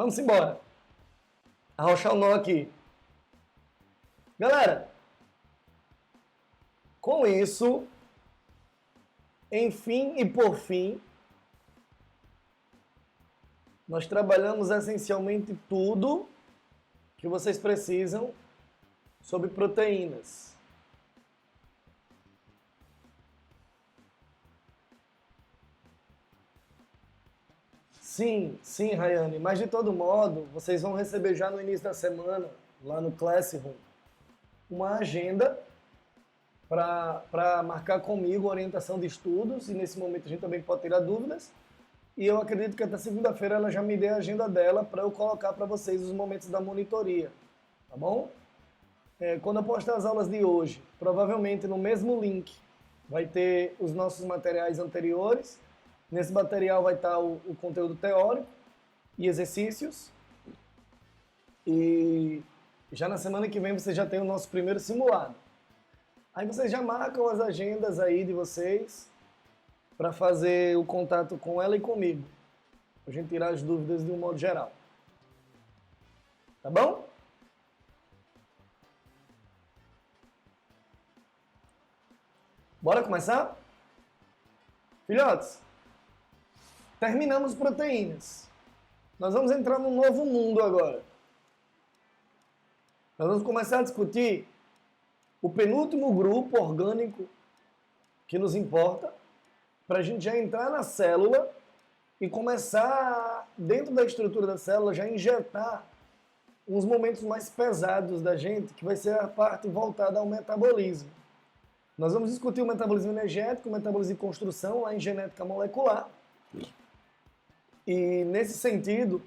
Vamos embora. Arrochar o nó aqui. Galera, com isso, enfim e por fim, nós trabalhamos essencialmente tudo que vocês precisam sobre proteínas. Sim, Rayane, mas de todo modo, vocês vão receber já no início da semana, lá no Classroom, uma agenda para marcar comigo orientação de estudos, e nesse momento a gente também pode tirar dúvidas, e eu acredito que até segunda-feira ela já me dê a agenda dela para eu colocar para vocês os momentos da monitoria, tá bom? Quando eu postar as aulas de hoje, provavelmente no mesmo link vai ter os nossos materiais anteriores. Nesse material vai estar o conteúdo teórico e exercícios. E já na semana que vem você já tem o nosso primeiro simulado. Aí vocês já marcam as agendas aí de vocês para fazer o contato com ela e comigo. Pra gente tirar as dúvidas de um modo geral. Tá bom? Bora começar? Filhotes, terminamos proteínas. Nós vamos entrar num novo mundo agora. Nós vamos começar a discutir o penúltimo grupo orgânico que nos importa, para a gente já entrar na célula e começar, dentro da estrutura da célula, já injetar uns momentos mais pesados da gente, que vai ser a parte voltada ao metabolismo. Nós vamos discutir o metabolismo energético, o metabolismo de construção, lá em genética molecular. E, nesse sentido,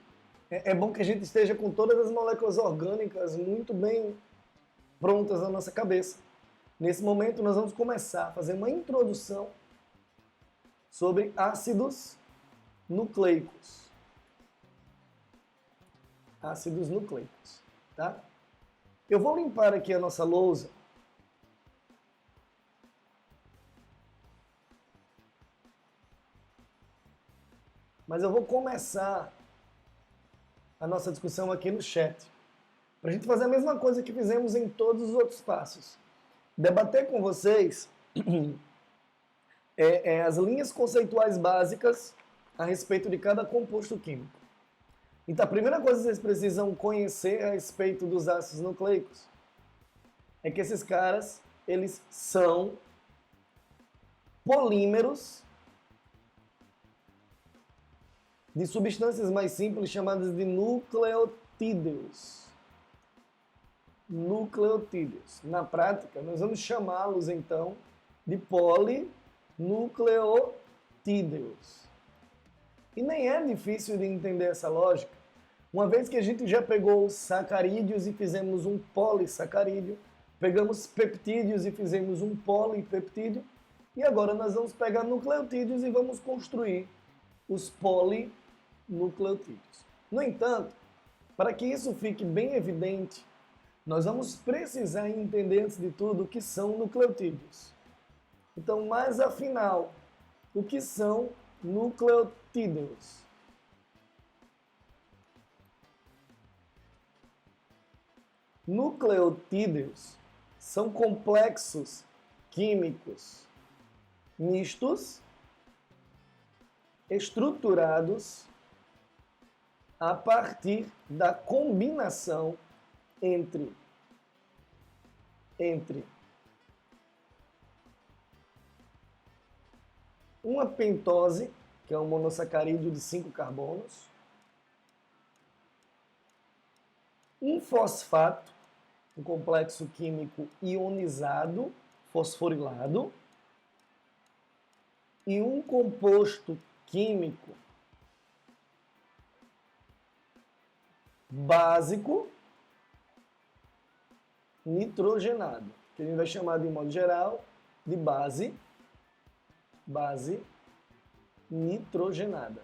é bom que a gente esteja com todas as moléculas orgânicas muito bem prontas na nossa cabeça. Nesse momento, nós vamos começar a fazer uma introdução sobre ácidos nucleicos. Ácidos nucleicos, tá? Eu vou limpar aqui a nossa lousa. Mas eu vou começar a nossa discussão aqui no chat, para a gente fazer a mesma coisa que fizemos em todos os outros passos. Debater com vocês as linhas conceituais básicas a respeito de cada composto químico. Então, a primeira coisa que vocês precisam conhecer a respeito dos ácidos nucleicos é que esses caras, eles são polímeros de substâncias mais simples chamadas de nucleotídeos. Nucleotídeos. Na prática, nós vamos chamá-los, então, de polinucleotídeos. E nem é difícil de entender essa lógica, uma vez que a gente já pegou os sacarídeos e fizemos um polissacarídeo, pegamos peptídeos e fizemos um polipeptídeo, e agora nós vamos pegar nucleotídeos e vamos construir os polinucleotídeos. No entanto, para que isso fique bem evidente, nós vamos precisar entender, antes de tudo, o que são nucleotídeos. Então, mais afinal, o que são nucleotídeos? Nucleotídeos são complexos químicos mistos, estruturados a partir da combinação entre uma pentose, que é um monossacarídeo de 5 carbonos, um fosfato, um complexo químico ionizado, fosforilado, e um composto químico básico nitrogenado, que a gente vai chamar de modo geral de base nitrogenada.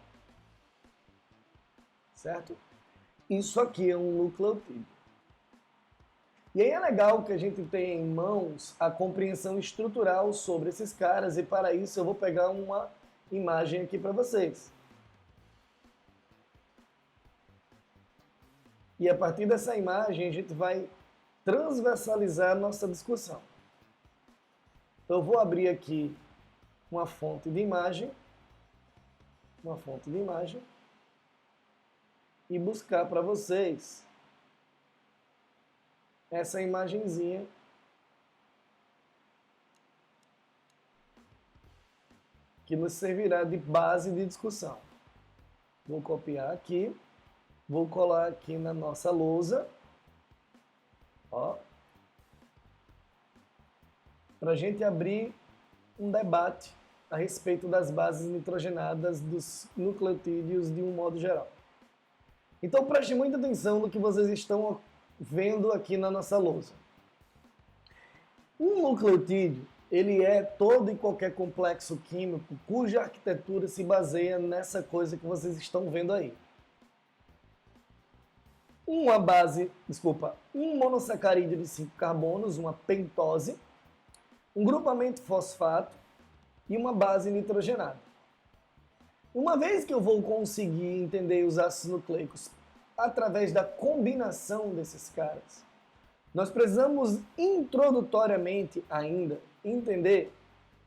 Certo? Isso aqui é um nucleotídeo. E aí é legal que a gente tenha em mãos a compreensão estrutural sobre esses caras, e para isso eu vou pegar uma imagem aqui para vocês. E a partir dessa imagem a gente vai transversalizar a nossa discussão. Então eu vou abrir aqui uma fonte de imagem, e buscar para vocês essa imagenzinha que nos servirá de base de discussão. Vou copiar aqui, vou colar aqui na nossa lousa, ó, para a gente abrir um debate a respeito das bases nitrogenadas dos nucleotídeos de um modo geral. Então preste muita atenção no que vocês estão vendo aqui na nossa lousa. Um nucleotídeo, ele é todo e qualquer complexo químico cuja arquitetura se baseia nessa coisa que vocês estão vendo aí. Um monossacarídeo de 5 carbonos, uma pentose, um grupamento fosfato e uma base nitrogenada. Uma vez que eu vou conseguir entender os ácidos nucleicos através da combinação desses caras, nós precisamos introdutoriamente ainda entender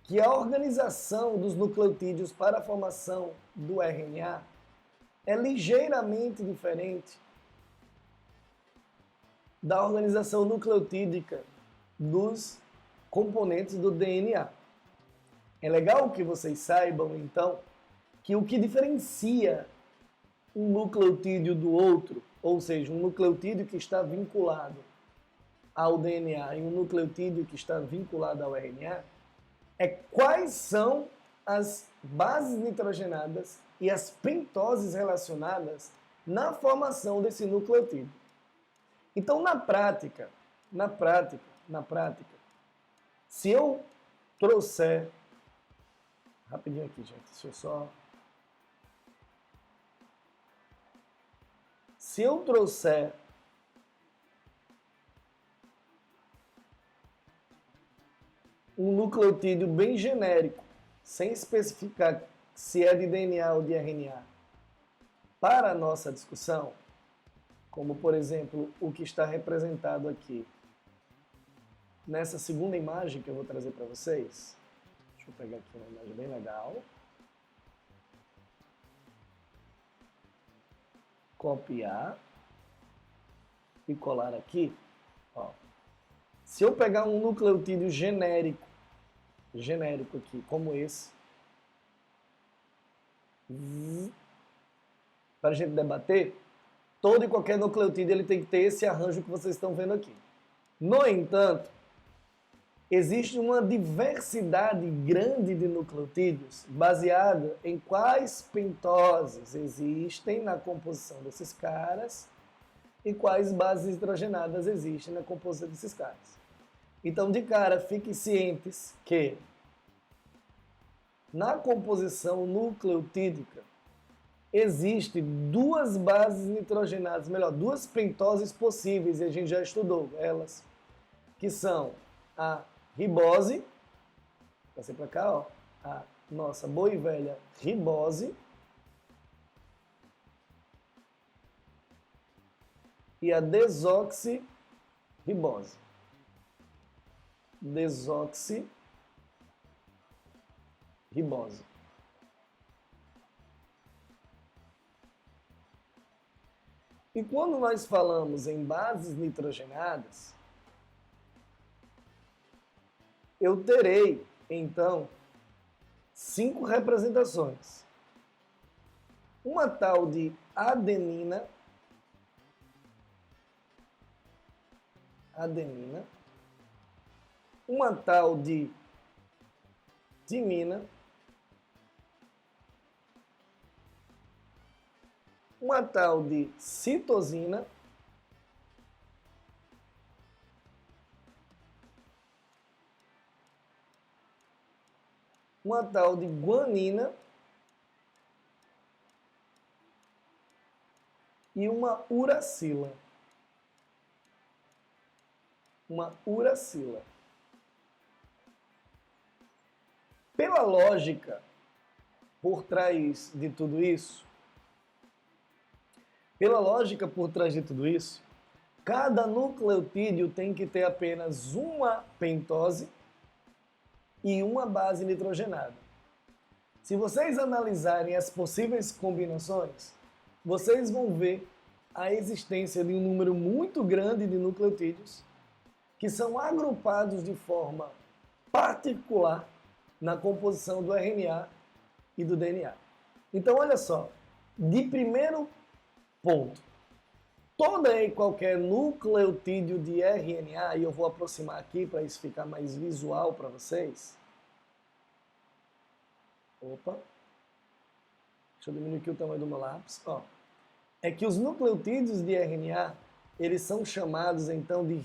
que a organização dos nucleotídeos para a formação do RNA é ligeiramente diferente da organização nucleotídica dos componentes do DNA. É legal que vocês saibam, então, que o que diferencia um nucleotídeo do outro, ou seja, um nucleotídeo que está vinculado ao DNA e um nucleotídeo que está vinculado ao RNA, é quais são as bases nitrogenadas e as pentoses relacionadas na formação desse nucleotídeo. Então, na prática, se eu trouxer... Rapidinho aqui, gente, deixa eu só... Se eu trouxer um nucleotídeo bem genérico, sem especificar se é de DNA ou de RNA, para a nossa discussão, como, por exemplo, o que está representado aqui nessa segunda imagem que eu vou trazer para vocês. Deixa eu pegar aqui uma imagem bem legal. Copiar e colar aqui. Ó. Se eu pegar um nucleotídeo genérico aqui, como esse, para a gente debater, todo e qualquer nucleotídeo ele tem que ter esse arranjo que vocês estão vendo aqui. No entanto, existe uma diversidade grande de nucleotídeos baseada em quais pentoses existem na composição desses caras e quais bases nitrogenadas existem na composição desses caras. Então, de cara, fiquem cientes que na composição nucleotídica existe duas bases nitrogenadas, melhor, duas pentoses possíveis, e a gente já estudou elas, que são a ribose, passei para cá, ó, a nossa boa e velha ribose, e a desoxirribose. Desoxirribose. E quando nós falamos em bases nitrogenadas, eu terei, então, 5 representações. Uma tal de adenina, uma tal de timina, uma tal de citosina, uma tal de guanina e uma uracila. Uma uracila. Pela lógica por trás de tudo isso, Pela lógica por trás de tudo isso, cada nucleotídeo tem que ter apenas uma pentose e uma base nitrogenada. Se vocês analisarem as possíveis combinações, vocês vão ver a existência de um número muito grande de nucleotídeos que são agrupados de forma particular na composição do RNA e do DNA. Então, olha só, de primeiro ponto, toda e qualquer nucleotídeo de RNA, e eu vou aproximar aqui para isso ficar mais visual para vocês. Opa, deixa eu diminuir aqui o tamanho do meu lápis. Ó, é que os nucleotídeos de RNA, eles são chamados então de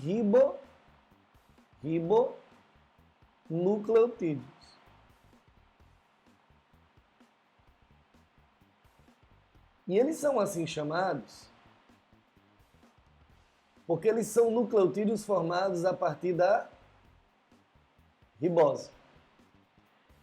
ribonucleotídeos. E eles são assim chamados porque eles são nucleotídeos formados a partir da ribose.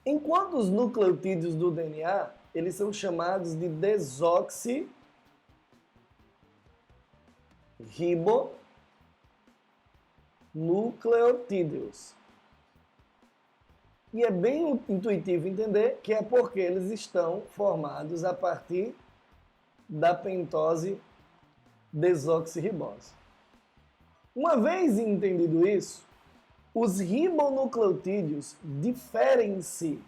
Enquanto os nucleotídeos do DNA, eles são chamados de desoxirribonucleotídeos. E é bem intuitivo entender que é porque eles estão formados a partir da pentose desoxirribose. Uma vez entendido isso, os ribonucleotídeos diferem-se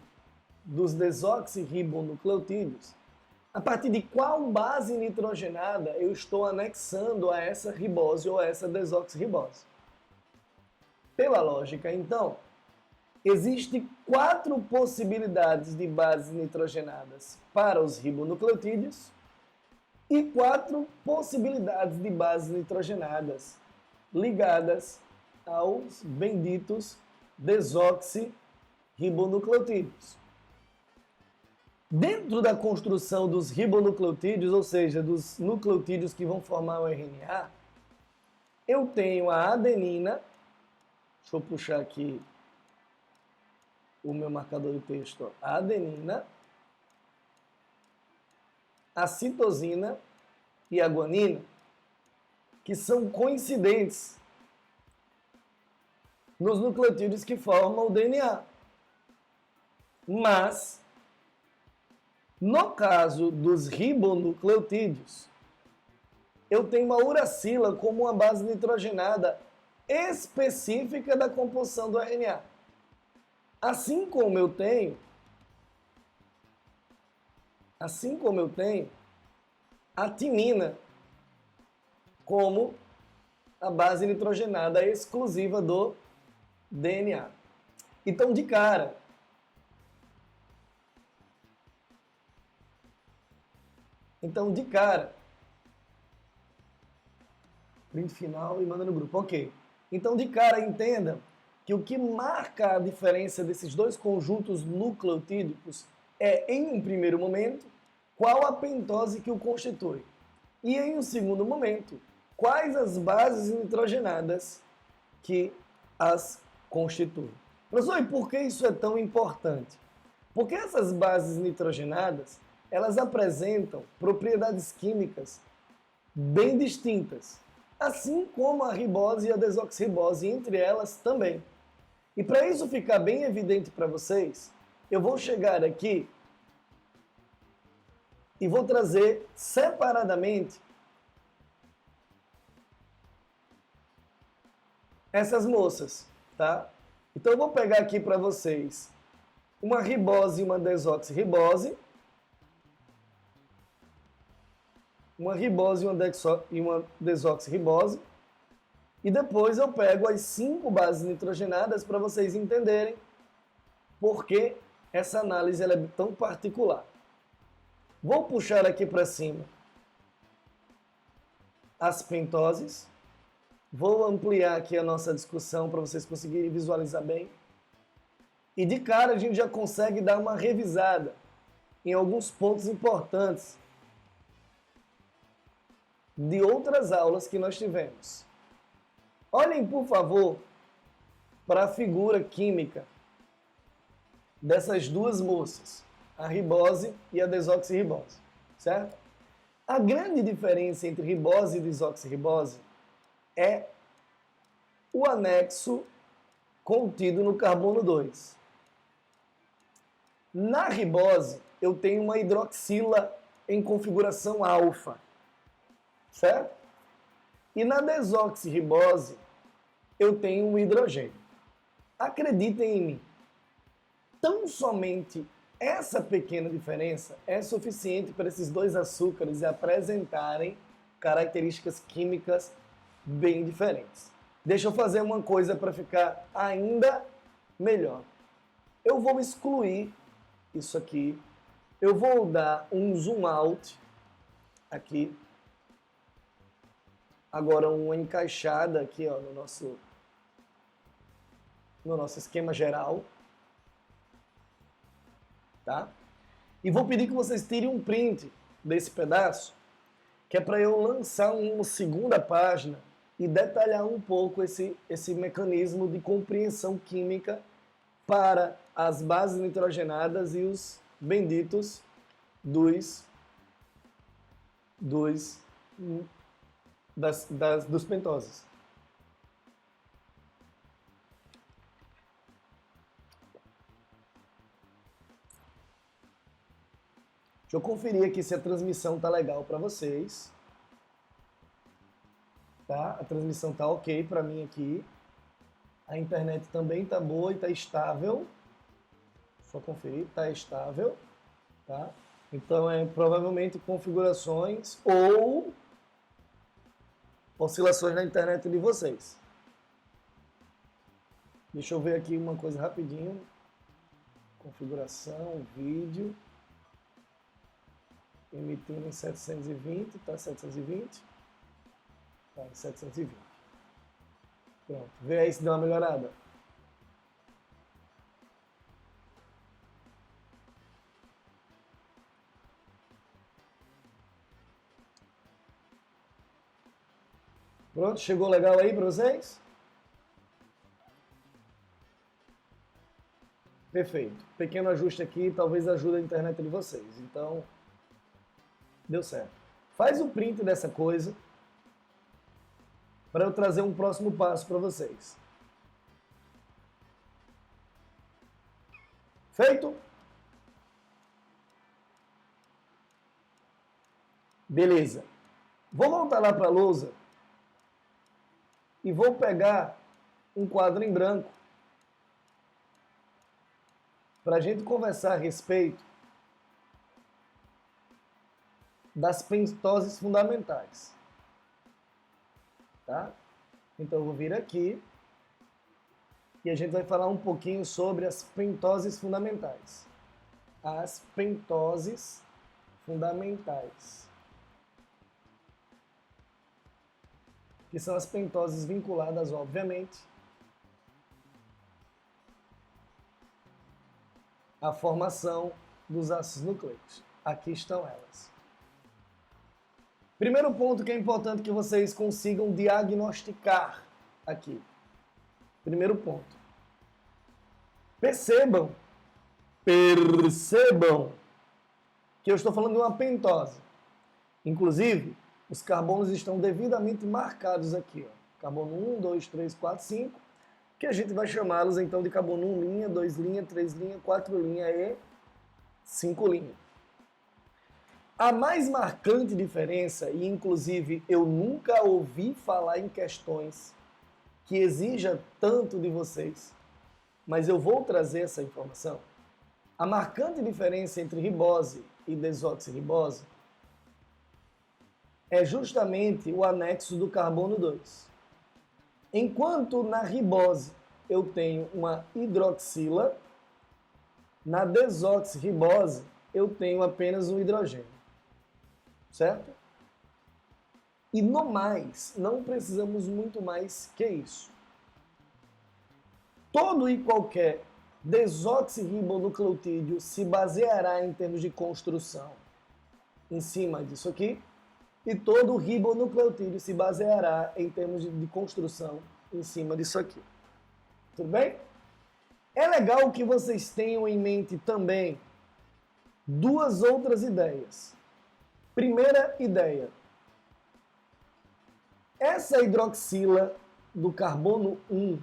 dos desoxirribonucleotídeos a partir de qual base nitrogenada eu estou anexando a essa ribose ou a essa desoxirribose. Pela lógica, então, existem 4 possibilidades de bases nitrogenadas para os ribonucleotídeos e 4 possibilidades de bases nitrogenadas ligadas aos benditos desoxirribonucleotídeos. Dentro da construção dos ribonucleotídeos, ou seja, dos nucleotídeos que vão formar o RNA, eu tenho a adenina, deixa eu puxar aqui o meu marcador de texto, a adenina, a citosina e a guanina, que são coincidentes nos nucleotídeos que formam o DNA. Mas, no caso dos ribonucleotídeos, eu tenho uma uracila como uma base nitrogenada específica da composição do RNA. Assim como eu tenho a timina como a base nitrogenada exclusiva do DNA. Então, de cara, print final e manda no grupo. Ok. Então, de cara, entenda que o que marca a diferença desses dois conjuntos nucleotídicos é, em um primeiro momento, qual a pentose que o constitui. E, em um segundo momento, quais as bases nitrogenadas que as constituem. Professor, e por que isso é tão importante? Porque essas bases nitrogenadas, elas apresentam propriedades químicas bem distintas, assim como a ribose e a desoxirribose, entre elas também. E para isso ficar bem evidente para vocês, eu vou chegar aqui e vou trazer separadamente essas moças, tá? Então eu vou pegar aqui para vocês uma ribose e uma desoxirribose, uma ribose e uma desoxirribose, e depois eu pego as 5 bases nitrogenadas para vocês entenderem por que essa análise ela é tão particular. Vou puxar aqui para cima as pentoses. Vou ampliar aqui a nossa discussão para vocês conseguirem visualizar bem. E de cara a gente já consegue dar uma revisada em alguns pontos importantes de outras aulas que nós tivemos. Olhem, por favor, para a figura química dessas duas moças, a ribose e a desoxirribose, certo? A grande diferença entre ribose e desoxirribose é o anexo contido no carbono 2. Na ribose, eu tenho uma hidroxila em configuração alfa, certo? E na desoxirribose, eu tenho um hidrogênio. Acreditem em mim, tão somente essa pequena diferença é suficiente para esses dois açúcares apresentarem características químicas bem diferentes. Deixa eu fazer uma coisa para ficar ainda melhor. Eu vou excluir isso aqui. Eu vou dar um zoom out aqui. Agora uma encaixada aqui, ó, no nosso esquema geral. Tá? E vou pedir que vocês tirem um print desse pedaço, que é para eu lançar uma segunda página e detalhar um pouco esse mecanismo de compreensão química para as bases nitrogenadas e os benditos dos pentoses. Deixa eu conferir aqui se a transmissão tá legal para vocês. Tá? A transmissão tá ok para mim aqui. A internet também tá boa e tá estável. Só conferir, tá estável, tá? Então provavelmente configurações ou oscilações na internet de vocês. Deixa eu ver aqui uma coisa rapidinho. Configuração, vídeo. Emitindo em 720, tá 720? Tá em 720. Pronto, vê aí se deu uma melhorada. Pronto, chegou legal aí para vocês? Perfeito. Pequeno ajuste aqui, talvez ajude a internet de vocês. Então, deu certo. Faz o print dessa coisa para eu trazer um próximo passo para vocês. Feito? Beleza. Vou voltar lá para a lousa e vou pegar um quadro em branco para a gente conversar a respeito das pentoses fundamentais. Tá? Então eu vou vir aqui e a gente vai falar um pouquinho sobre as pentoses fundamentais. As pentoses fundamentais. Que são as pentoses vinculadas, obviamente, à formação dos ácidos nucleicos. Aqui estão elas. Primeiro ponto que é importante que vocês consigam diagnosticar aqui. Primeiro ponto. Percebam que eu estou falando de uma pentose. Inclusive, os carbonos estão devidamente marcados aqui. Ó. Carbono 1, 2, 3, 4, 5, que a gente vai chamá-los então de carbono 1 linha, 2 linha, 3 linha, 4 linha e 5 linha. A mais marcante diferença, e inclusive eu nunca ouvi falar em questões que exija tanto de vocês, mas eu vou trazer essa informação. A marcante diferença entre ribose e desoxirribose é justamente o anexo do carbono 2. Enquanto na ribose eu tenho uma hidroxila, na desoxirribose eu tenho apenas um hidrogênio. Certo? E no mais, não precisamos muito mais que isso. Todo e qualquer desoxirribonucleotídeo se baseará em termos de construção em cima disso aqui, e todo ribonucleotídeo se baseará em termos de construção em cima disso aqui. Tudo bem? É legal que vocês tenham em mente também duas outras ideias. Primeira ideia. Essa hidroxila do carbono 1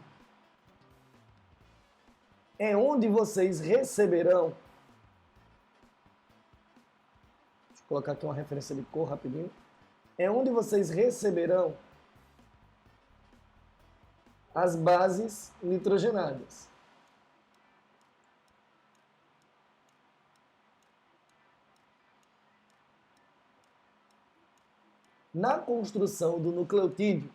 é onde vocês receberão. Deixa eu colocar aqui uma referência de cor rapidinho. É onde vocês receberão as bases nitrogenadas. Na construção do nucleotídeo,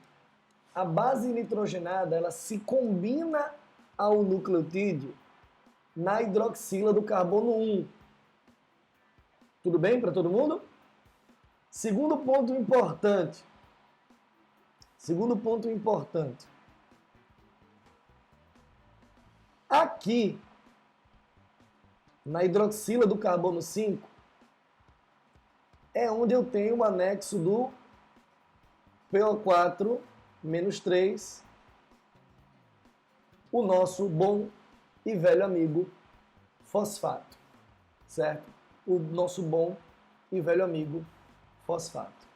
a base nitrogenada ela se combina ao nucleotídeo na hidroxila do carbono 1. Tudo bem para todo mundo? Segundo ponto importante. Aqui, na hidroxila do carbono 5, é onde eu tenho o anexo do PO4-3, o nosso bom e velho amigo fosfato, certo? O nosso bom e velho amigo fosfato.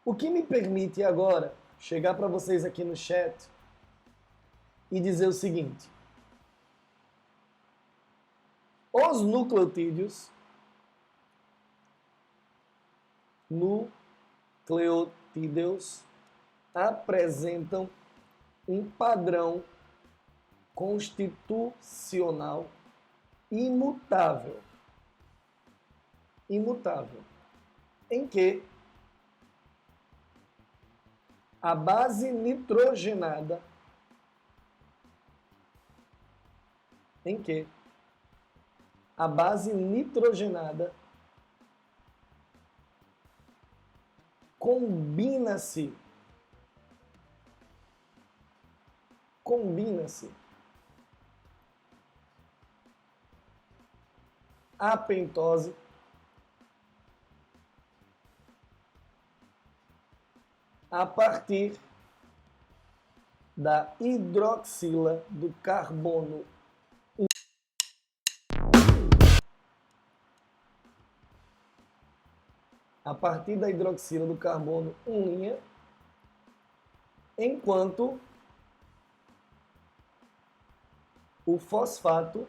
O que me permite agora chegar para vocês aqui no chat e dizer o seguinte: os nucleotídeos apresentam um padrão constitucional imutável, em que a base nitrogenada, combina-se a pentose a partir da hidroxila do carbono 1. A partir da hidroxila do carbono 1', enquanto o fosfato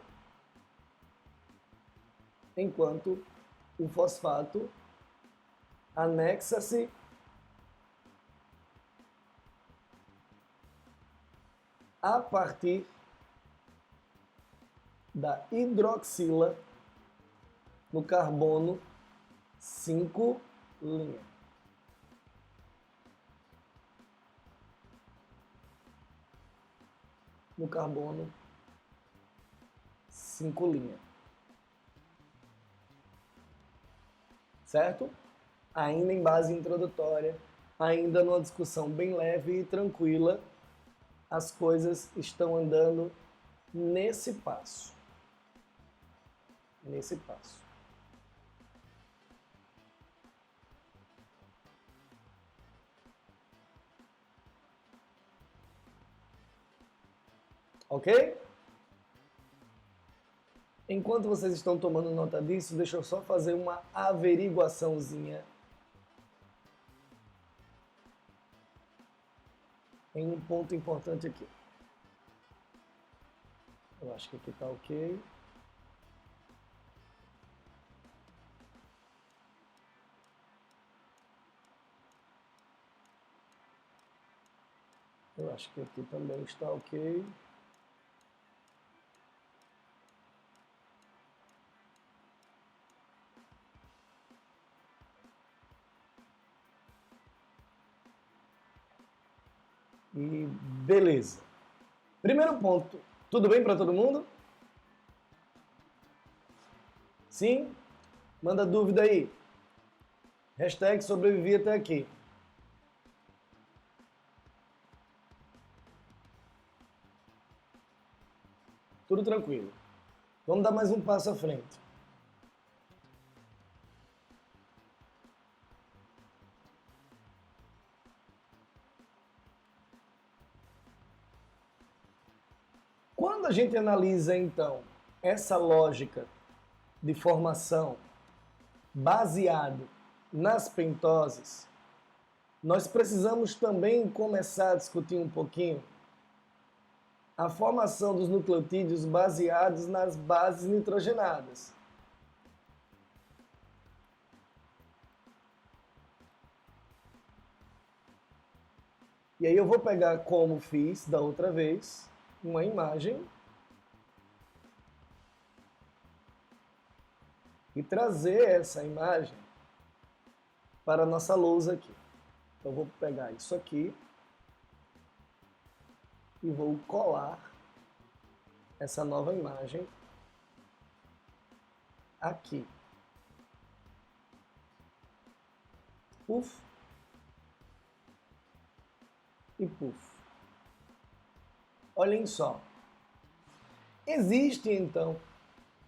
anexa-se a partir da hidroxila no carbono 5'. No carbono 5'. Certo? Ainda em base introdutória, ainda numa discussão bem leve e tranquila, as coisas estão andando nesse passo. Ok? Enquanto vocês estão tomando nota disso, deixa eu só fazer uma averiguaçãozinha em um ponto importante aqui. Eu acho que aqui está ok. Eu acho que aqui também está ok. E beleza. Primeiro ponto. Tudo bem para todo mundo? Sim? Manda dúvida aí. Hashtag sobrevivi até aqui. Tudo tranquilo. Vamos dar mais um passo à frente. Quando a gente analisa, então, essa lógica de formação baseado nas pentoses, nós precisamos também começar a discutir um pouquinho a formação dos nucleotídeos baseados nas bases nitrogenadas. E aí eu vou pegar, como fiz da outra vez, uma imagem e trazer essa imagem para a nossa lousa aqui. Então eu vou pegar isso aqui e vou colar essa nova imagem aqui. Puf. E puf. Olhem só. Existe, então,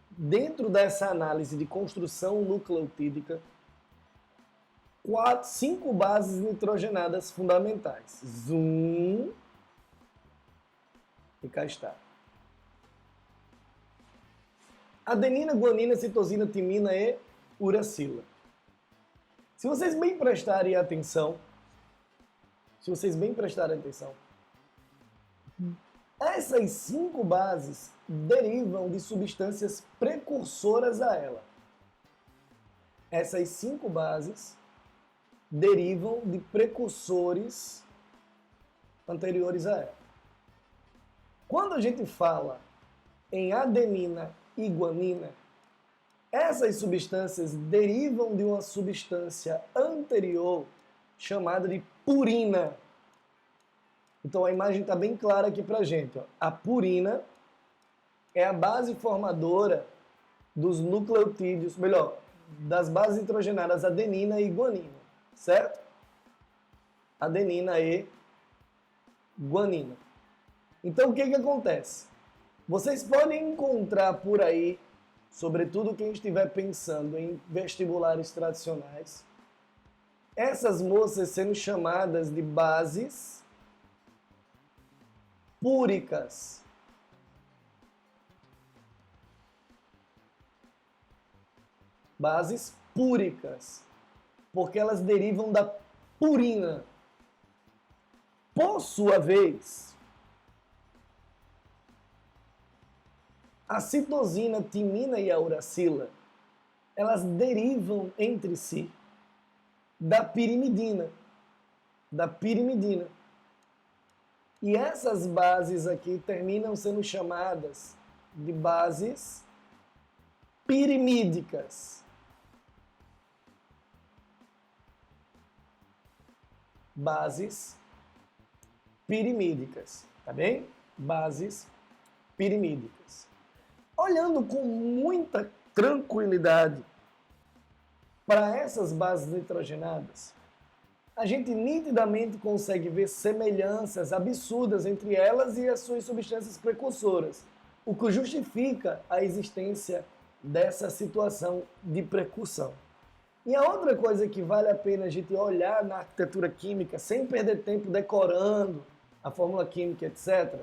dentro dessa análise de construção nucleotídica, 5 bases nitrogenadas fundamentais. Zoom. E cá está. Adenina, guanina, citosina, timina e uracila. Se vocês bem prestarem atenção, essas 5 bases derivam de substâncias precursoras a ela. Essas 5 bases derivam de precursores anteriores a ela. Quando a gente fala em adenina e guanina, essas substâncias derivam de uma substância anterior chamada de purina. Então a imagem está bem clara aqui para a gente. Ó. A purina é a base formadora dos nucleotídeos, melhor, das bases nitrogenadas adenina e guanina, certo? Adenina e guanina. Então o que acontece? Vocês podem encontrar por aí, sobretudo quem estiver pensando em vestibulares tradicionais, essas moças sendo chamadas de bases púricas. Bases púricas, porque elas derivam da purina. Por sua vez, a citosina, timina e a uracila, elas derivam entre si da pirimidina. E essas bases aqui terminam sendo chamadas de bases pirimídicas. Bases pirimídicas, tá bem? Bases pirimídicas. Olhando com muita tranquilidade para essas bases nitrogenadas, a gente nitidamente consegue ver semelhanças absurdas entre elas e as suas substâncias precursoras, o que justifica a existência dessa situação de precursão. E a outra coisa que vale a pena a gente olhar na arquitetura química, sem perder tempo decorando a fórmula química, etc.,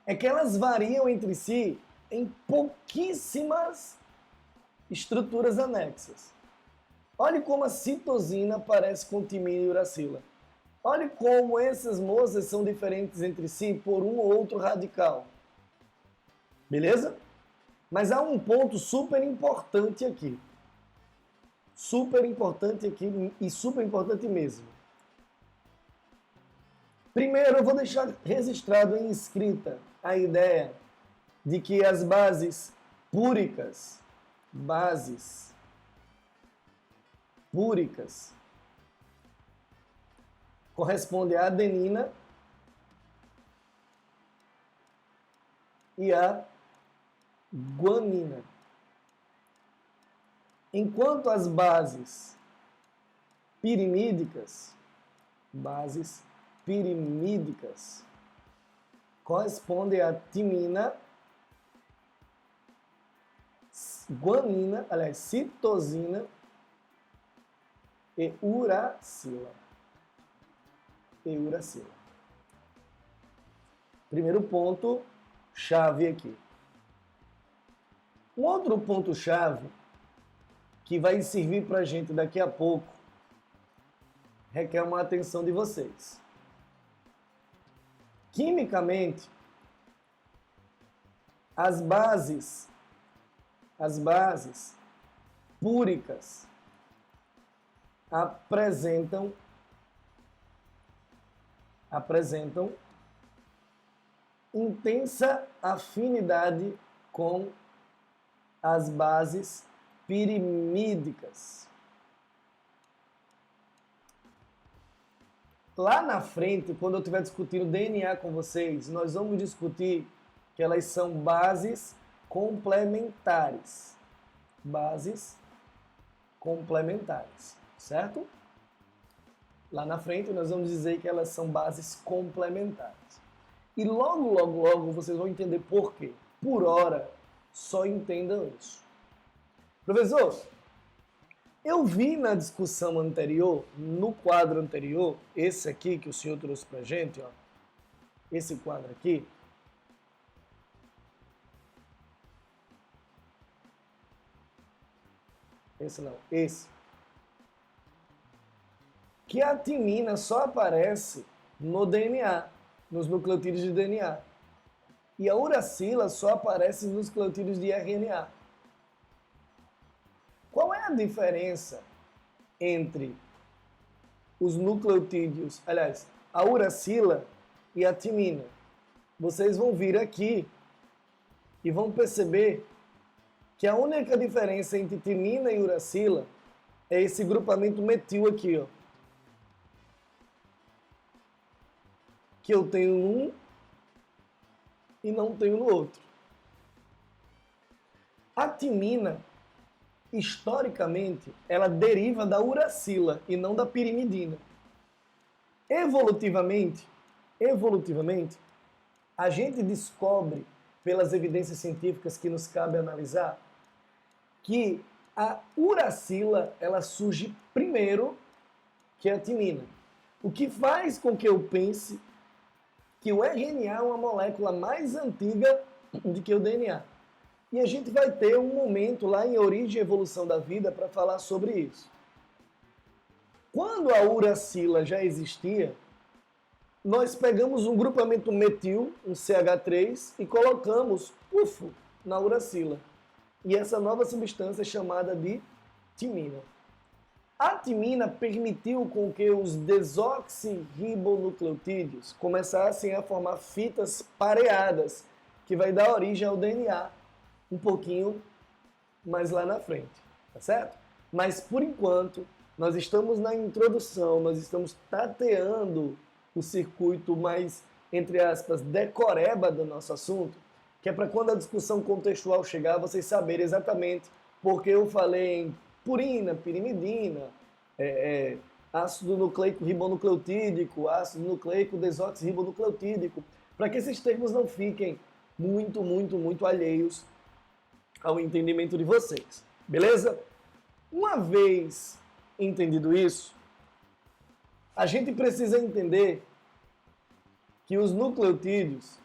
é que elas variam entre si em pouquíssimas estruturas anexas. Olhe como a citosina parece com timina e uracila. Olhe como essas moças são diferentes entre si por um ou outro radical. Beleza? Mas há um ponto super importante aqui. Super importante aqui e super importante mesmo. Primeiro, eu vou deixar registrado em escrita a ideia de que as bases púricas, correspondem à adenina e à guanina. Enquanto as bases pirimídicas correspondem à timina, guanina, aliás, citosina e uracila. Primeiro ponto chave aqui. Um outro ponto chave que vai servir para a gente daqui a pouco requer uma atenção de vocês. Quimicamente, as bases púricas apresentam intensa afinidade com as bases pirimídicas. Lá na frente, quando eu estiver discutindo DNA com vocês, nós vamos discutir que elas são bases complementares. Bases complementares, certo? Lá na frente, nós vamos dizer que elas são bases complementares. E logo vocês vão entender por quê. Por hora, só entendam isso. Professor, eu vi na discussão anterior, no quadro anterior, esse aqui que o senhor trouxe pra gente, ó, esse quadro aqui, esse, que a timina só aparece no DNA, nos nucleotídeos de DNA. E a uracila só aparece nos nucleotídeos de RNA. Qual é a diferença entre os nucleotídeos, aliás, a uracila e a timina? Vocês vão vir aqui e vão perceber que a única diferença entre timina e uracila é esse grupamento metil aqui, ó. Que eu tenho num e não tenho no outro. A timina, historicamente, ela deriva da uracila e não da pirimidina. Evolutivamente, a gente descobre, pelas evidências científicas que nos cabe analisar, que a uracila, ela surge primeiro que a timina. O que faz com que eu pense que o RNA é uma molécula mais antiga do que o DNA. E a gente vai ter um momento lá em Origem e Evolução da Vida para falar sobre isso. Quando a uracila já existia, nós pegamos um grupamento metil, um CH3, e colocamos UFO na uracila. E essa nova substância é chamada de timina. A timina permitiu com que os desoxirribonucleotídeos começassem a formar fitas pareadas, que vai dar origem ao DNA um pouquinho mais lá na frente, tá certo? Mas, por enquanto, nós estamos na introdução, nós estamos tateando o circuito mais, entre aspas, decoreba do nosso assunto, que é para quando a discussão contextual chegar, vocês saberem exatamente porque eu falei em purina, pirimidina, ácido nucleico ribonucleotídico, ácido nucleico desoxirribonucleotídico, para que esses termos não fiquem muito alheios ao entendimento de vocês. Beleza? Uma vez entendido isso, a gente precisa entender que os nucleotídeos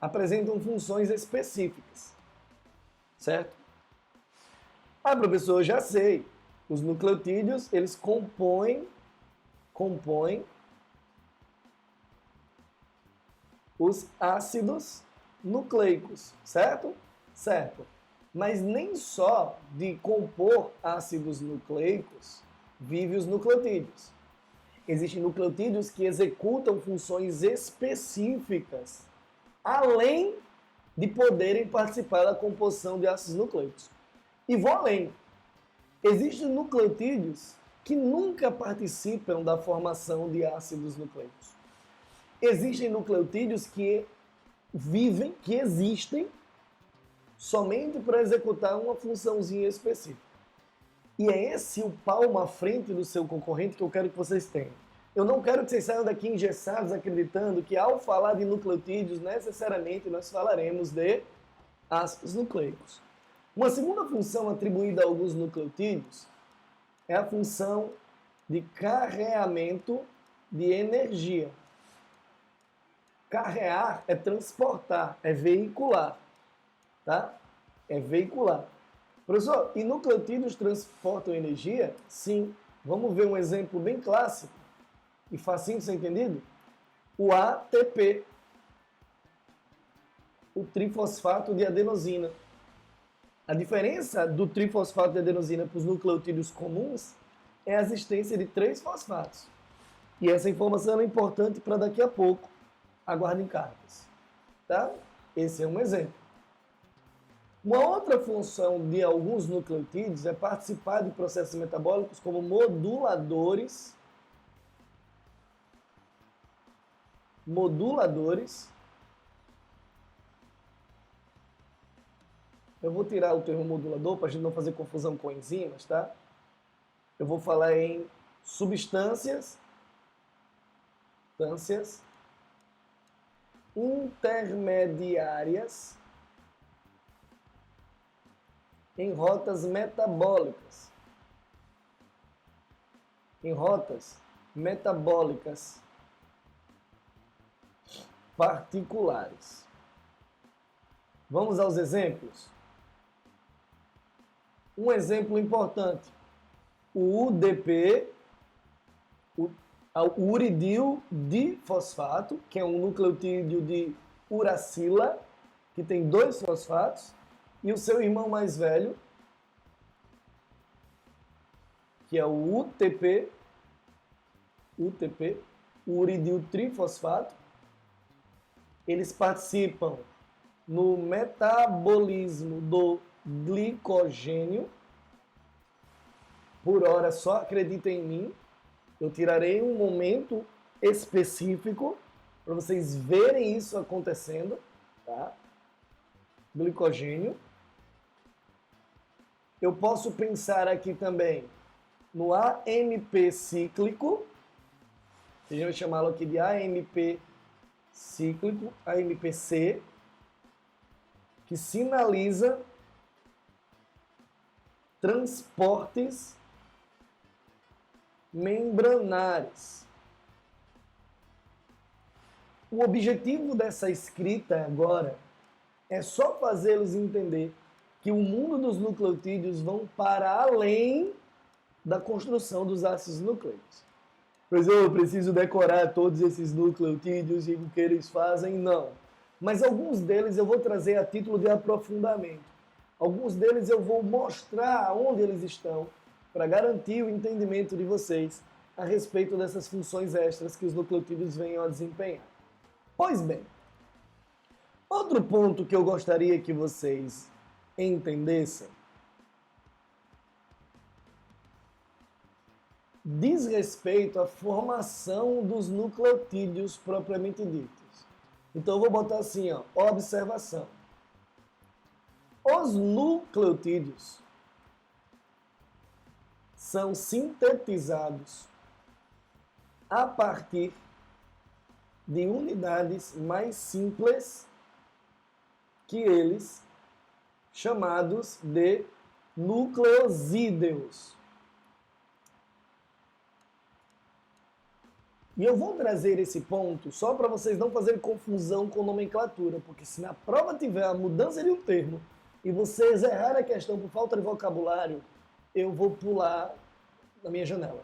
apresentam funções específicas, certo? Ah, professor, eu já sei. Os nucleotídeos, eles compõem os ácidos nucleicos, certo? Certo. Mas nem só de compor ácidos nucleicos vive os nucleotídeos. Existem nucleotídeos que executam funções específicas, além de poderem participar da composição de ácidos nucleicos. E vou além. Existem nucleotídeos que nunca participam da formação de ácidos nucleicos. Existem nucleotídeos que existem somente para executar uma funçãozinha específica. E é esse o palmo à frente do seu concorrente que eu quero que vocês tenham. Eu não quero que vocês saiam daqui engessados acreditando que ao falar de nucleotídeos, necessariamente nós falaremos de ácidos nucleicos. Uma segunda função atribuída a alguns nucleotídeos é a função de carreamento de energia. Carrear é transportar, é veicular, tá? É veicular. Professor, e nucleotídeos transportam energia? Sim. Vamos ver um exemplo bem clássico e facinho de ser entendido? O ATP, o trifosfato de adenosina. A diferença do trifosfato de adenosina para os nucleotídeos comuns é a existência de 3 fosfatos. E essa informação é importante para daqui a pouco. Aguardem cartas. Tá? Esse é um exemplo. Uma outra função de alguns nucleotídeos é participar de processos metabólicos como moduladores eu vou tirar o termo modulador para a gente não fazer confusão com enzimas, tá? Eu vou falar em substâncias intermediárias em rotas metabólicas. Particulares. Vamos aos exemplos? Um exemplo importante. O UDP, o uridil difosfato, que é um nucleotídeo de uracila, que tem 2 fosfatos, e o seu irmão mais velho, que é o UTP, o uridil trifosfato, eles participam no metabolismo do glicogênio. Por hora, só acreditem em mim. Eu tirarei um momento específico para vocês verem isso acontecendo, tá? Glicogênio. Eu posso pensar aqui também no AMP cíclico, a gente vai chamá-lo aqui de AMP cíclico, AMPC, que sinaliza transportes membranares. O objetivo dessa escrita agora é só fazê-los entender que o mundo dos nucleotídeos vão para além da construção dos ácidos nucleicos. Pois eu preciso decorar todos esses nucleotídeos e o que eles fazem? Não. Mas alguns deles eu vou trazer a título de aprofundamento. Alguns deles eu vou mostrar onde eles estão para garantir o entendimento de vocês a respeito dessas funções extras que os nucleotídeos venham a desempenhar. Pois bem, outro ponto que eu gostaria que vocês entendessem diz respeito à formação dos nucleotídeos propriamente ditos. Então eu vou botar assim, ó, observação. Os nucleotídeos são sintetizados a partir de unidades mais simples que eles, chamados de nucleosídeos. E eu vou trazer esse ponto só para vocês não fazerem confusão com nomenclatura, porque se na prova tiver a mudança de um termo e vocês errarem a questão por falta de vocabulário, eu vou pular da minha janela.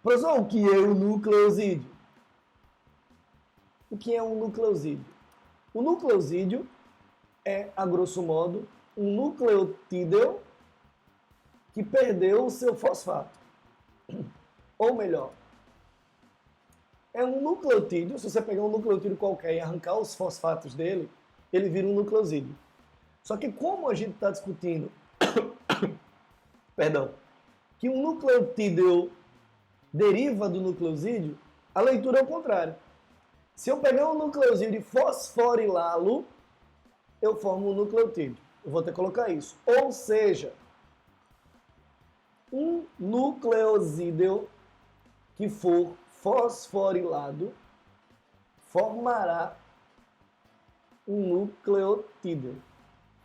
Professor, o que é o nucleosídeo? O que é um nucleosídeo? O nucleosídeo é, a grosso modo, um nucleotídeo que perdeu o seu fosfato. Ou melhor, é um nucleotídeo, se você pegar um nucleotídeo qualquer e arrancar os fosfatos dele, ele vira um nucleosídeo. Só que como a gente está discutindo, que um nucleotídeo deriva do nucleosídeo, a leitura é o contrário. Se eu pegar um nucleosídeo e fosforilá-lo, eu formo um nucleotídeo. Eu vou ter que colocar isso. Ou seja, um nucleosídeo que for fosforilado formará um nucleotídeo.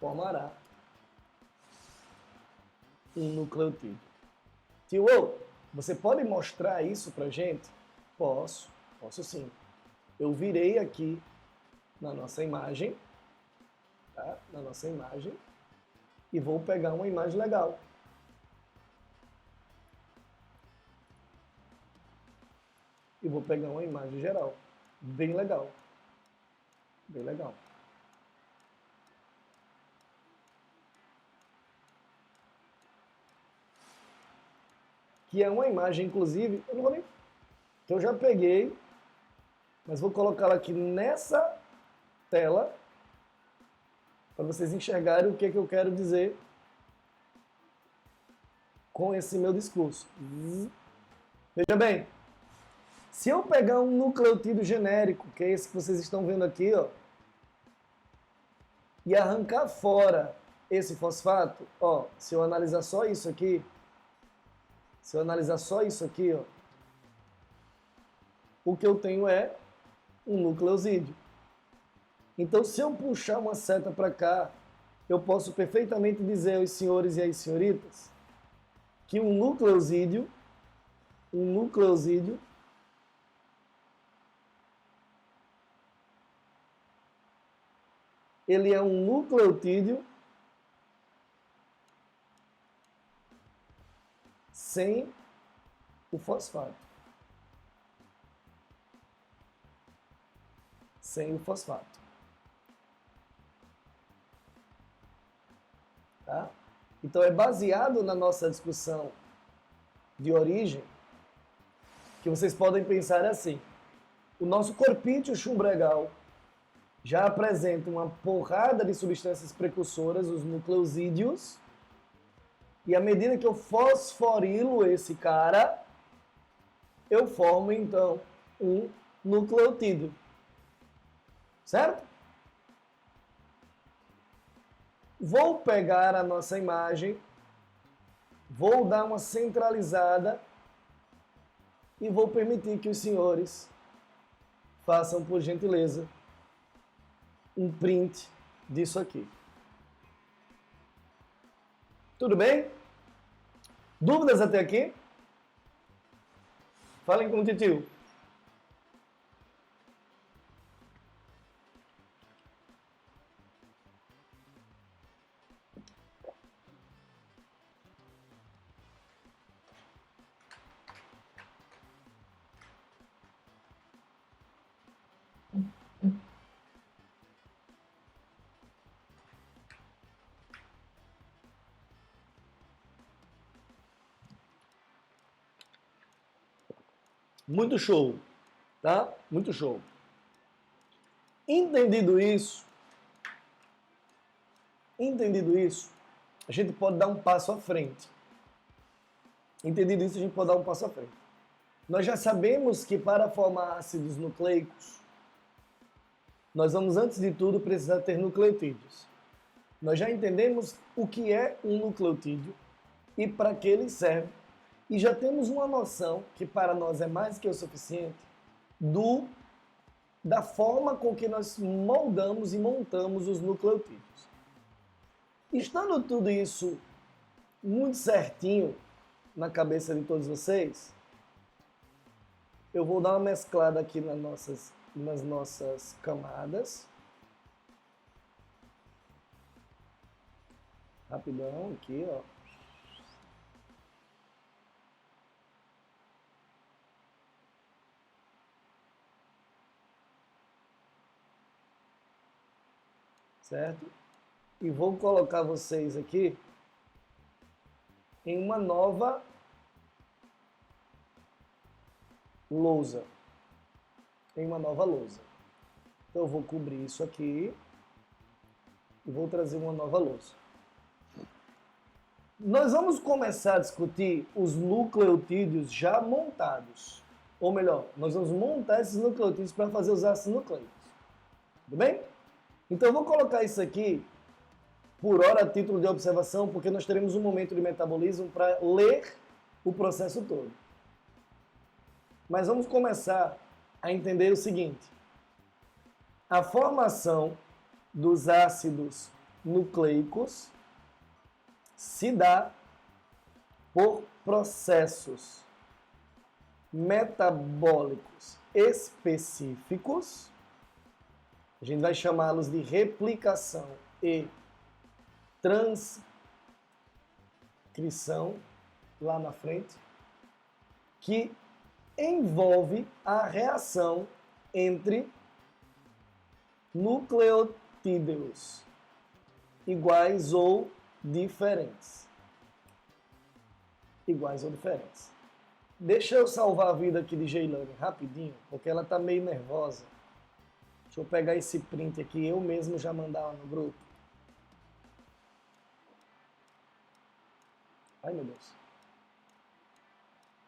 Formará um nucleotídeo. Tio, você pode mostrar isso pra gente? Posso sim. Eu virei aqui na nossa imagem, tá? na nossa imagem e vou pegar uma imagem legal. E vou pegar uma imagem geral. Bem legal. Bem legal. Que é uma imagem, inclusive, eu não vou nem... que eu já peguei, mas vou colocá-la aqui nessa tela para vocês enxergarem o que eu quero dizer com esse meu discurso. Veja bem, se eu pegar um nucleotídeo genérico, que é esse que vocês estão vendo aqui, ó, e arrancar fora esse fosfato, ó, se eu analisar só isso aqui, ó, o que eu tenho é um nucleosídeo. Então, se eu puxar uma seta para cá, eu posso perfeitamente dizer aos senhores e às senhoritas que um nucleosídeo, ele é um nucleotídeo sem o fosfato. Sem o fosfato. Tá? Então é baseado na nossa discussão de origem que vocês podem pensar assim. O nosso corpício chumbregal já apresenta uma porrada de substâncias precursoras, os nucleosídeos, e à medida que eu fosforilo esse cara, eu formo então um nucleotídeo. Certo? Vou pegar a nossa imagem, vou dar uma centralizada e vou permitir que os senhores façam, por gentileza, um print disso aqui. Tudo bem? Dúvidas até aqui? Falem com o titio. Muito show, tá? Muito show. Entendido isso, a gente pode dar um passo à frente. Entendido isso, a gente pode dar um passo à frente. Nós já sabemos que para formar ácidos nucleicos, nós vamos, antes de tudo, precisar ter nucleotídeos. Nós já entendemos o que é um nucleotídeo e para que ele serve. E já temos uma noção, que para nós é mais que o suficiente, da forma com que nós moldamos e montamos os nucleotídeos. Estando tudo isso muito certinho na cabeça de todos vocês, eu vou dar uma mesclada aqui nas nossas camadas. Rapidão, aqui, ó. Certo? E vou colocar vocês aqui em uma nova lousa. Então eu vou cobrir isso aqui e vou trazer uma nova lousa. Nós vamos começar a discutir os nucleotídeos já montados. Ou melhor, nós vamos montar esses nucleotídeos para fazer os ácidos nucleicos. Tudo bem? Então eu vou colocar isso aqui por hora a título de observação, porque nós teremos um momento de metabolismo para ler o processo todo. Mas vamos começar a entender o seguinte. A formação dos ácidos nucleicos se dá por processos metabólicos específicos. A gente vai chamá-los de replicação e transcrição lá na frente, que envolve a reação entre nucleotídeos iguais ou diferentes. Iguais ou diferentes. Deixa eu salvar a vida aqui de Geilane rapidinho, porque ela tá meio nervosa. Deixa eu pegar esse print aqui, eu mesmo já mandar lá no grupo. Ai, meu Deus.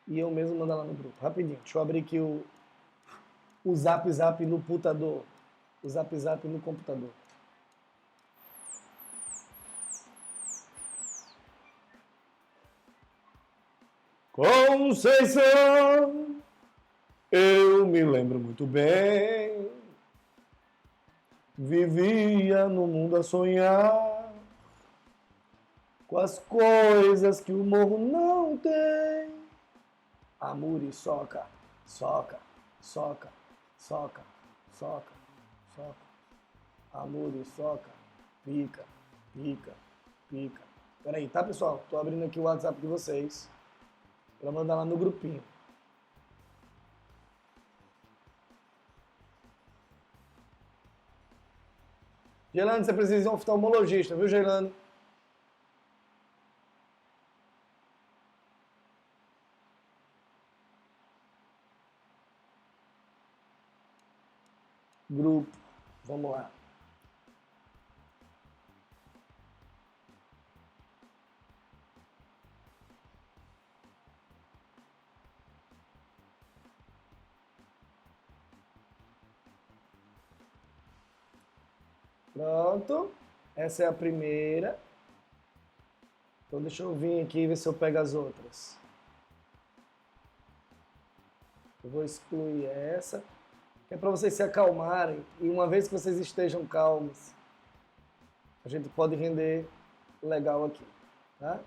E eu mesmo mandar lá no grupo. Rapidinho. Deixa eu abrir aqui o Zap Zap no computador. O Zap Zap no computador. Conceição, eu me lembro muito bem. Vivia no mundo a sonhar com as coisas que o morro não tem. Amor e soca, soca, soca, soca, soca, soca. Amor e soca, pica, pica, pica. Peraí, tá, pessoal? Tô abrindo aqui o WhatsApp de vocês para mandar lá no grupinho. Geilane, você precisa de um oftalmologista, viu, Geilane? Grupo, vamos lá. Pronto, essa é a primeira. Então deixa eu vir aqui e ver se eu pego as outras. Eu vou excluir essa, que é para vocês se acalmarem. E uma vez que vocês estejam calmos, a gente pode render legal aqui, tá?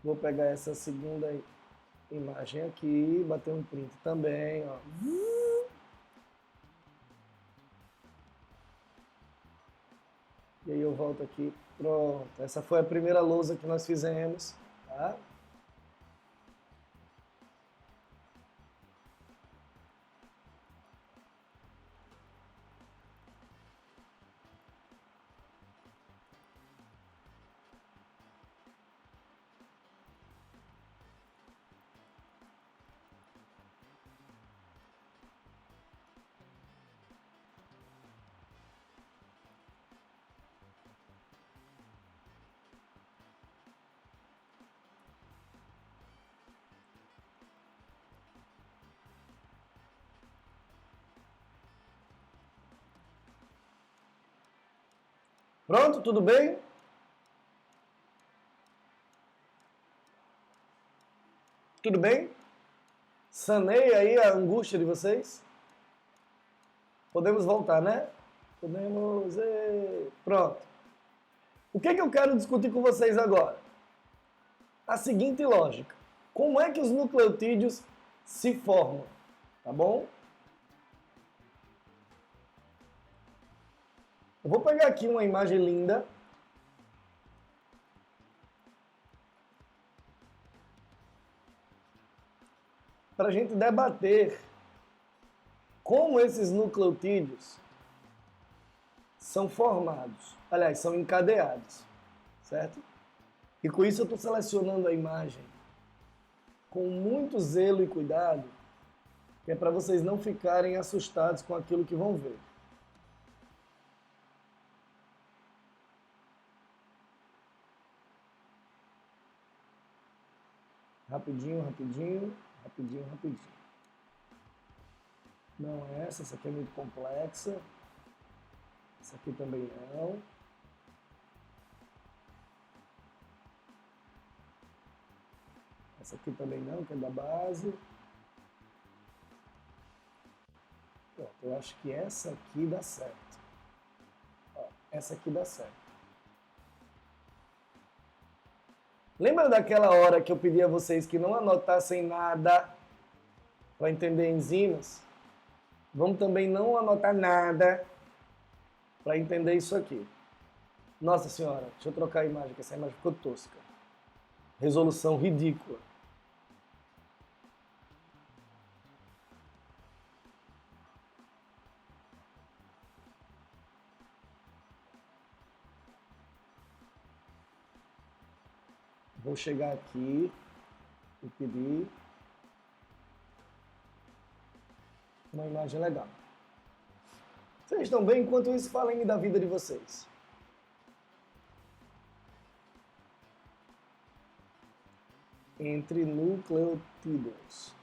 Vou pegar essa segunda imagem aqui, bater um print também, ó. E aí eu volto aqui, pronto. Essa foi a primeira lousa que nós fizemos, tá? Pronto, tudo bem? Tudo bem? Sanei aí a angústia de vocês? Podemos voltar, né? Podemos. Pronto. O que eu quero discutir com vocês agora? A seguinte lógica. Como é que os nucleotídeos se formam? Tá bom? Eu vou pegar aqui uma imagem linda. Para a gente debater como esses nucleotídeos são formados. Aliás, são encadeados. Certo? E com isso eu estou selecionando a imagem com muito zelo e cuidado, que é para vocês não ficarem assustados com aquilo que vão ver. Rapidinho, rapidinho, rapidinho, rapidinho. Não é essa aqui é muito complexa. Essa aqui também não. Essa aqui também não, que é da base. Pronto, eu acho que essa aqui dá certo. Ó, essa aqui dá certo. Lembra daquela hora que eu pedi a vocês que não anotassem nada para entender enzimas? Vamos também não anotar nada para entender isso aqui. Nossa senhora, deixa eu trocar a imagem, que essa imagem ficou tosca. Resolução ridícula. Vou chegar aqui e pedir uma imagem legal. Vocês estão bem? Enquanto isso, falem da vida de vocês. Entre nucleotídeos.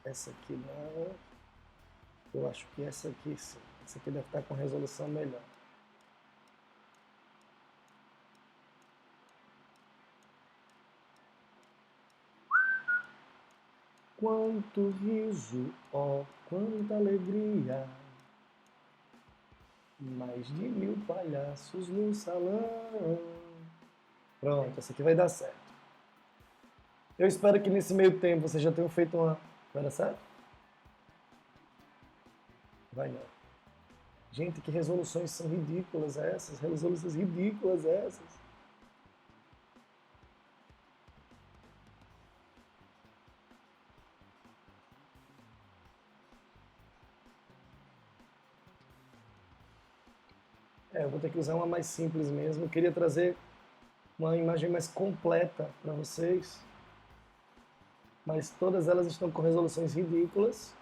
Essa aqui não. Eu acho que essa aqui sim. Essa aqui deve estar com resolução melhor. Quanto riso, ó, quanta alegria. Mais de 1000 palhaços no salão. Pronto, essa aqui vai dar certo. Eu espero que nesse meio tempo vocês já tenham feito uma... Vai dar certo? Vai não. Gente, que resoluções são ridículas essas. Resoluções ridículas essas. Eu vou ter que usar uma mais simples mesmo. Eu queria trazer uma imagem mais completa para vocês. Mas todas elas estão com resoluções ridículas.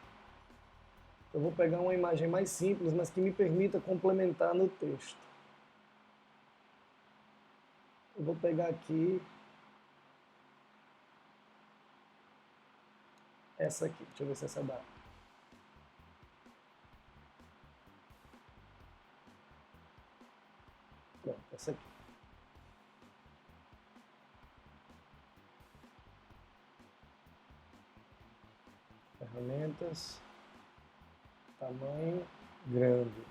Eu vou pegar uma imagem mais simples, mas que me permita complementar no texto. Eu vou pegar aqui essa aqui. Deixa eu ver se essa dá. Pronto, essa aqui. Ferramentas, tamanho grande.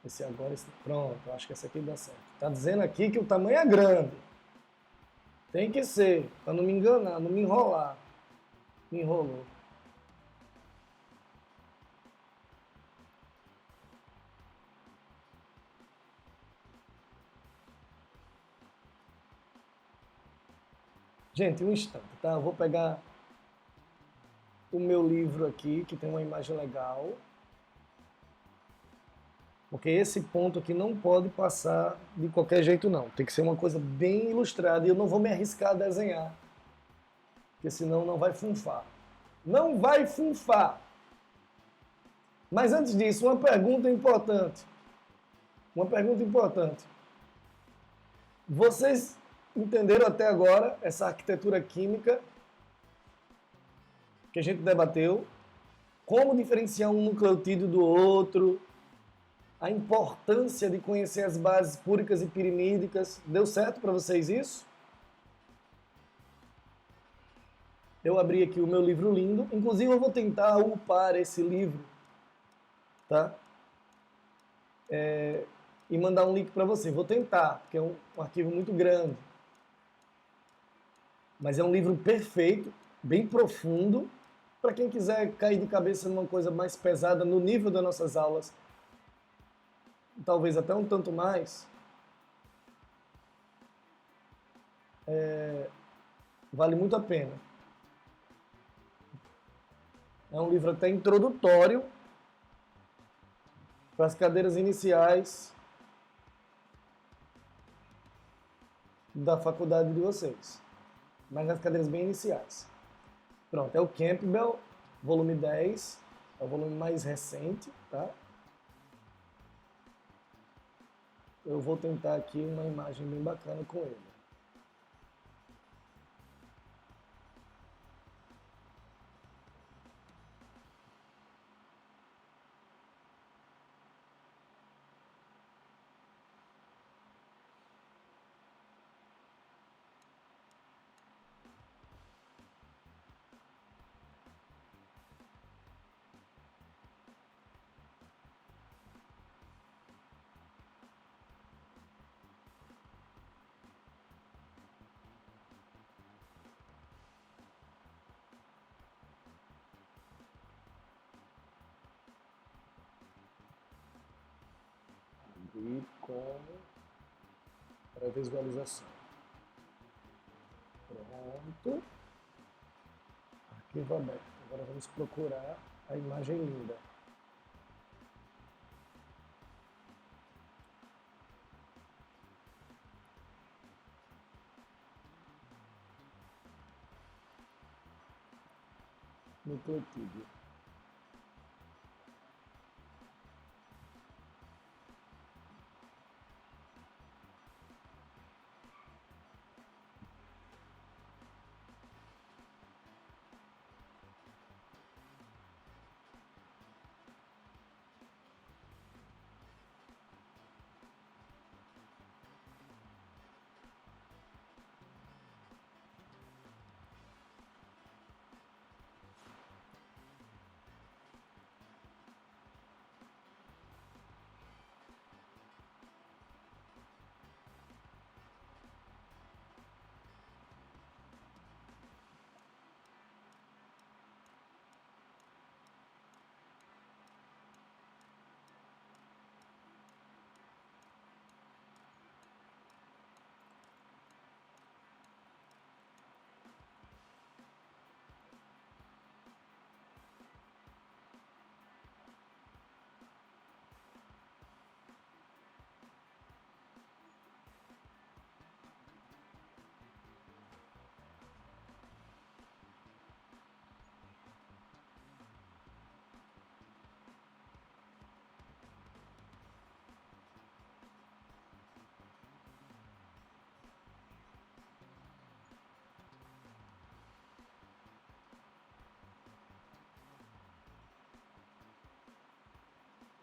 Esse agora, pronto, acho que essa aqui dá certo. Tá dizendo aqui que o tamanho é grande. Tem que ser, para não me enganar, não me enrolar. Me enrolou. Gente, um instante, tá? Eu vou pegar o meu livro aqui, que tem uma imagem legal. Porque esse ponto aqui não pode passar de qualquer jeito, não. Tem que ser uma coisa bem ilustrada. E eu não vou me arriscar a desenhar. Porque senão não vai funfar. Não vai funfar! Mas antes disso, uma pergunta importante. Uma pergunta importante. Vocês entenderam até agora essa arquitetura química que a gente debateu? Como diferenciar um nucleotídeo do outro? A importância de conhecer as bases púricas e pirimídicas. Deu certo para vocês isso? Eu abri aqui o meu livro lindo. Inclusive, eu vou tentar upar esse livro, tá? E mandar um link para você. Vou tentar, porque é um arquivo muito grande. Mas é um livro perfeito, bem profundo, para quem quiser cair de cabeça numa coisa mais pesada no nível das nossas aulas, talvez até um tanto mais, vale muito a pena. É um livro até introdutório para as cadeiras iniciais da faculdade de vocês, mas nas cadeiras bem iniciais. Pronto, é o Campbell, volume 10, é o volume mais recente, tá? Eu vou tentar aqui uma imagem bem bacana com ele. aqui como pré-visualização. Pronto. Arquivo aberto. Agora vamos procurar a imagem linda. Nucleotídeo.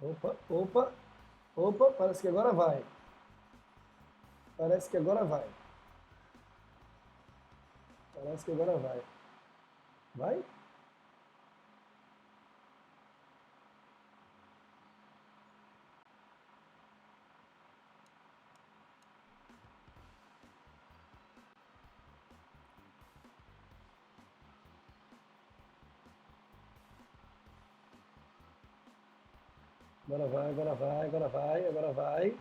Opa, opa, opa, parece que agora vai. Parece que agora vai. Parece que agora vai. Vai? Agora vai, agora vai, agora vai, agora vai.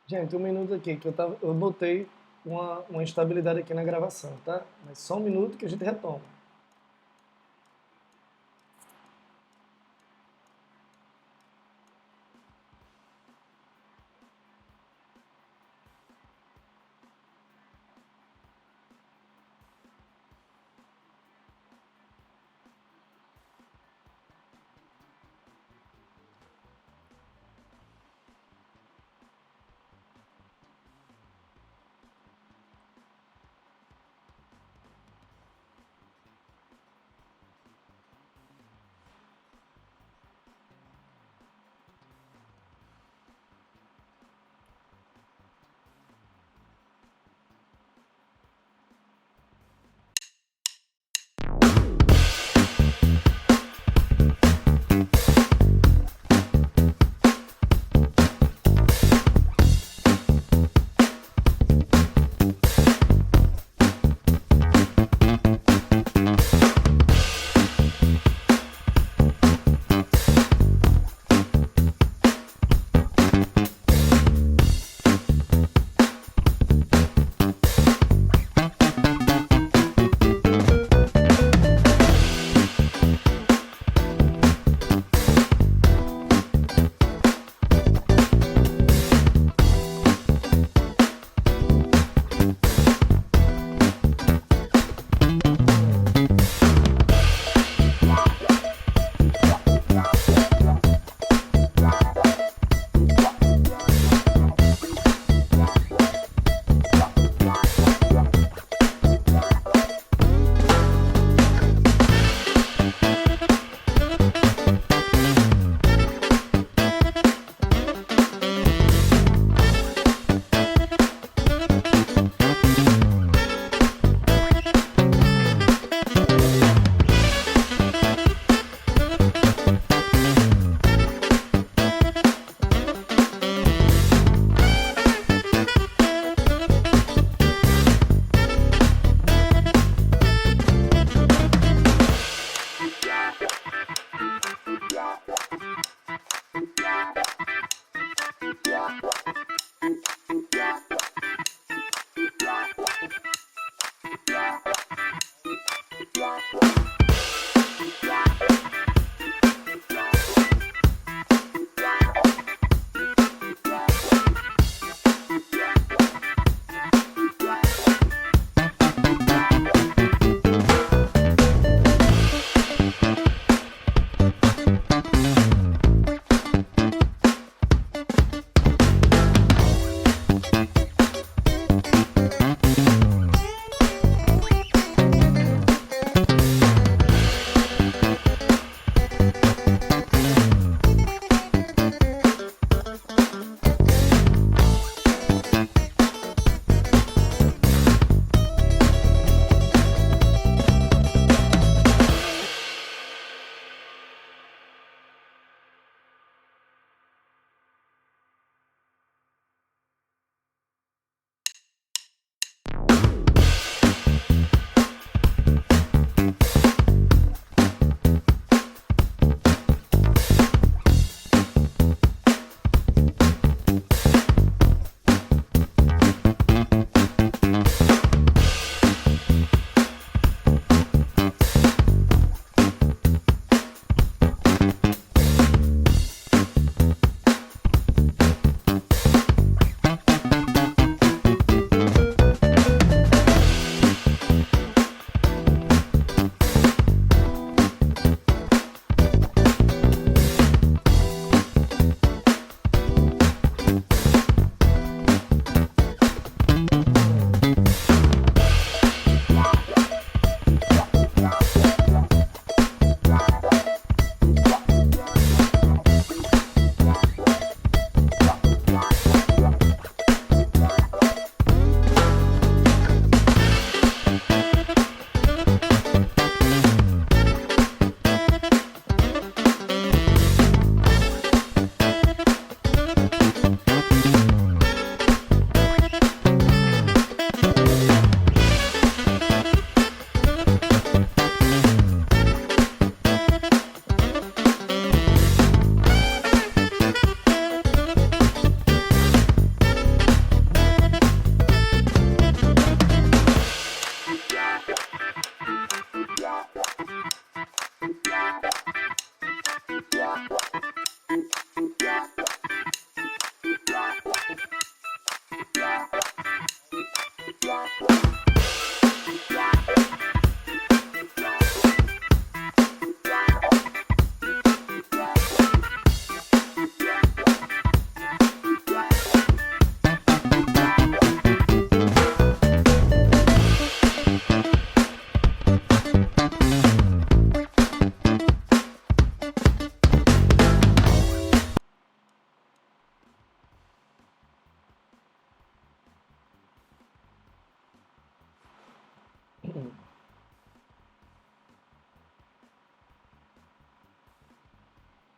Gente, um minuto aqui, que eu botei uma instabilidade aqui na gravação, tá? Mas só um minuto que a gente retoma.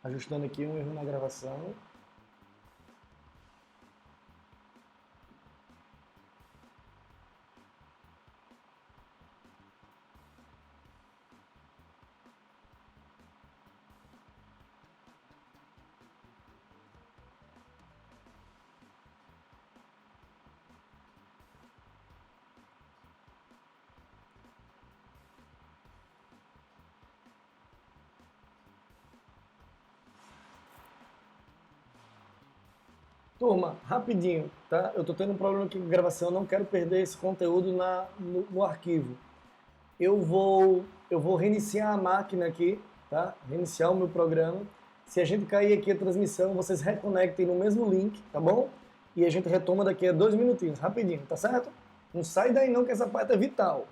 Ajustando aqui um erro na gravação. Turma, rapidinho, tá? Eu tô tendo um problema aqui com a gravação, eu não quero perder esse conteúdo no arquivo. Eu vou reiniciar a máquina aqui, tá? Reiniciar o meu programa. Se a gente cair aqui a transmissão, vocês reconectem no mesmo link, tá bom? E a gente retoma daqui a 2 minutinhos, rapidinho, tá certo? Não sai daí não, que essa parte é vital.